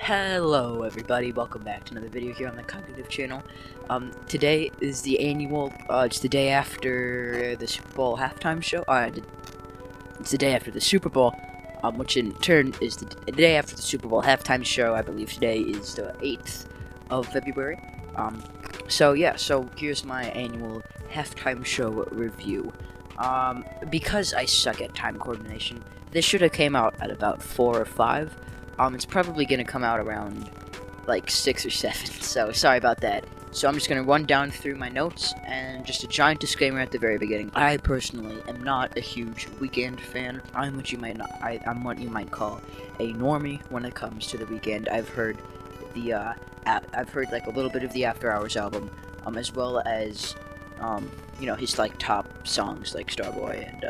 Hello everybody, welcome back to another video here on the Cognitive channel. Today is the annual, it's the day after the Super Bowl halftime show, it's the day after the Super Bowl, which in turn is the day after the Super Bowl halftime show. I believe today is the 8th of February. So here's my annual halftime show review. Because I suck at time coordination, this should have came out at about 4 or 5. It's probably gonna come out around like 6 or 7, so sorry about that. So I'm just gonna run down through my notes, and just a giant disclaimer at the very beginning. I personally am not a huge Weeknd fan. I'm what you might call a normie when it comes to the Weeknd. I've heard like a little bit of the After Hours album, as well as his like top songs like Starboy and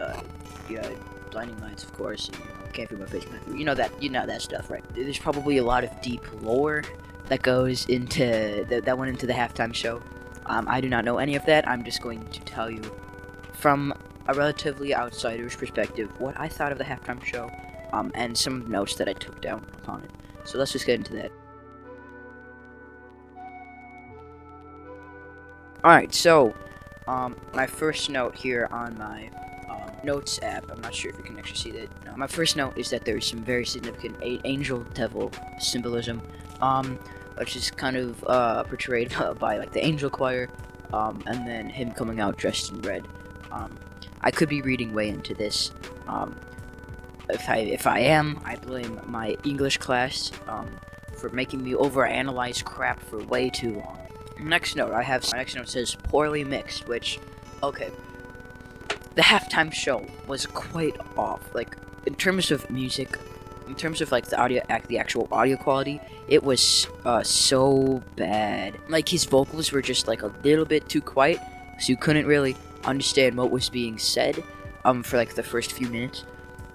Blinding Lights, of course. And, Can't Feel My Face, you know that stuff, right? There's probably a lot of deep lore that goes into that went into the halftime show. I do not know any of that. I'm just going to tell you from a relatively outsider's perspective what I thought of the halftime show, and some notes that I took down upon it. So let's just get into that. Alright, so my first note here on my notes app, I'm not sure if you can actually see that. No, my first note is that there's some very significant angel devil symbolism, which is kind of portrayed by like the angel choir, and then him coming out dressed in red. I could be reading way into this. If I am, I blame my English class for making me overanalyze crap for way too long. Next note, my next note says poorly mixed, which, okay. The halftime show was quite off. Like, in terms of music, in terms of like the actual audio quality, it was so bad. Like, his vocals were just like a little bit too quiet, so you couldn't really understand what was being said for like the first few minutes.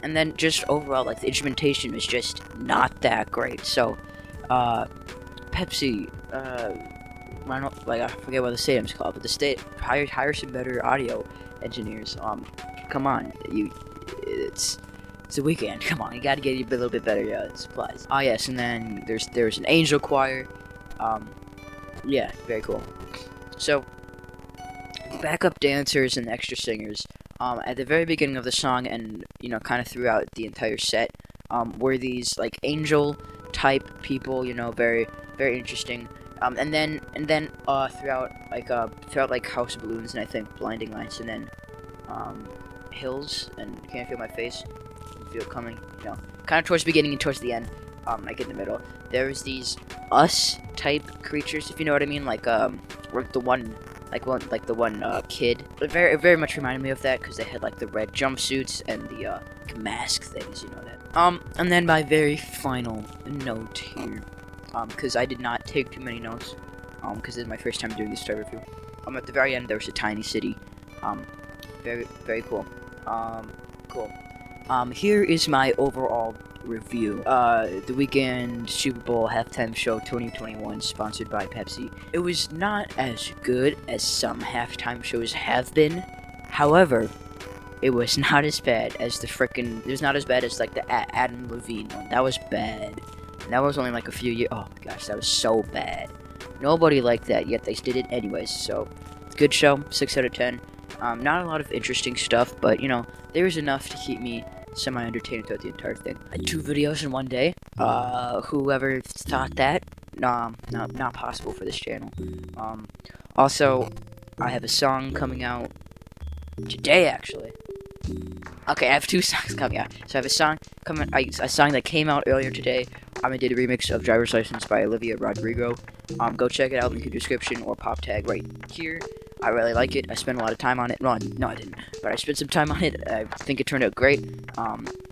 And then just overall, like, the instrumentation was just not that great. So Pepsi, I forget what the stadium's called, but the state hire some better audio engineers. Come on, it's a Weeknd. Come on, you gotta get a little bit better supplies. Yes, and then there's an angel choir. Yeah, very cool. So backup dancers and extra singers. At the very beginning of the song, and kind of throughout the entire set, were these like angel type people. Very very interesting. And then throughout House of Balloons, and I think Blinding Lights, and then Hills and Can't Feel My Face, Feel It Coming, kind of towards the beginning and towards the end, like in the middle, there's these us type creatures, if you know what I mean, like the one kid. It very much reminded me of that, because they had like the red jumpsuits and the mask things, that. And then my very final note here, because I did not take too many notes, because this is my first time doing this star review. At the very end, there was a tiny city. Very, very cool. Cool. Here is my overall review. The Weeknd Super Bowl halftime show 2021, sponsored by Pepsi. It was not as good as some halftime shows have been. However, it was not as bad as it was not as bad as like the Adam Levine one. That was bad. And that was only like a few years. Oh my gosh, that was so bad. Nobody liked that, yet they did it anyways. So, good show, 6 out of 10. Not a lot of interesting stuff, but there was enough to keep me semi-entertained throughout the entire thing. 2 videos in one day. Whoever thought that, not possible for this channel. Also, I have a song coming out today, actually. Okay, I have 2 songs coming out. So I have a song that came out earlier today. I did a remix of Driver's License by Olivia Rodrigo. Go check it out, link in the description, or pop tag right here. I really like it. I spent a lot of time on it. No, I didn't. But I spent some time on it. I think it turned out great.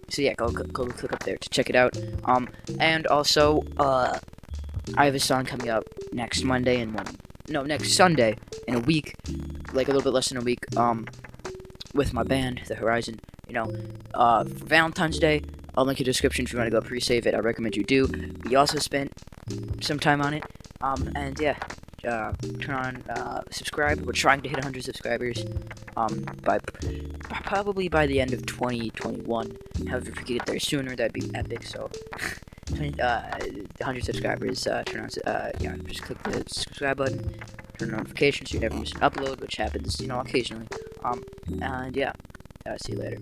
So yeah, go click up there to check it out. And also, I have a song coming up next Sunday in a week, like a little bit less than a week. With my band, The Horizon. For Valentine's Day, I'll link in the description if you want to go pre-save it. I recommend you do. We also spent some time on it. And yeah, turn on, subscribe. We're trying to hit 100 subscribers, probably by the end of 2021. However, if we could get there sooner, that'd be epic. So, 100 subscribers, turn on, just click the subscribe button, turn on notifications so you never miss an upload, which happens, occasionally. And yeah, see you later.